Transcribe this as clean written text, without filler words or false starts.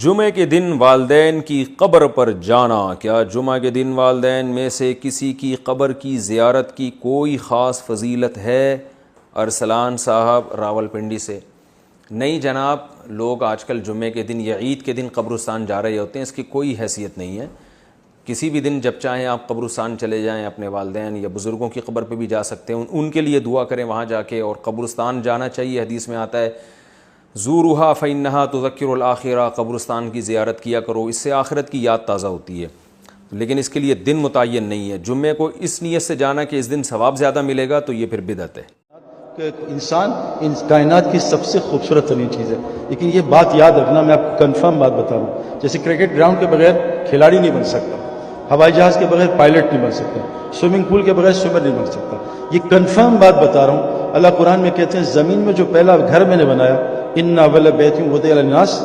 جمعے کے دن والدین کی قبر پر جانا، کیا جمعہ کے دن والدین میں سے کسی کی قبر کی زیارت کی کوئی خاص فضیلت ہے؟ ارسلان صاحب راولپنڈی سے۔ نہیں جناب، لوگ آج کل جمعے کے دن یا عید کے دن قبرستان جا رہے ہوتے ہیں، اس کی کوئی حیثیت نہیں ہے۔ کسی بھی دن جب چاہیں آپ قبرستان چلے جائیں، اپنے والدین یا بزرگوں کی قبر پہ بھی جا سکتے ہیں، ان کے لیے دعا کریں وہاں جا کے، اور قبرستان جانا چاہیے۔ حدیث میں آتا ہے زورھا فإنھا تذکر الآخرہ، قبرستان کی زیارت کیا کرو، اس سے آخرت کی یاد تازہ ہوتی ہے، لیکن اس کے لیے دن متعین نہیں ہے۔ جمعے کو اس نیت سے جانا کہ اس دن ثواب زیادہ ملے گا تو یہ پھر بدعت ہے۔ کہ انسان ان کائنات کی سب سے خوبصورت ترین چیز ہے، لیکن یہ بات یاد رکھنا، میں آپ کو کنفرم بات بتا رہا ہوں، جیسے کرکٹ گراؤنڈ کے بغیر کھلاڑی نہیں بن سکتا، ہوائی جہاز کے بغیر پائلٹ نہیں بن سکتا، سوئمنگ پول کے بغیر سوئمر نہیں بن سکتا۔ یہ کنفرم بات بتا رہا ہوں۔ اللہ قرآن میں کہتے ہیں زمین میں جو پہلا گھر میں نے بنایا، ان اول بیت وضع للناس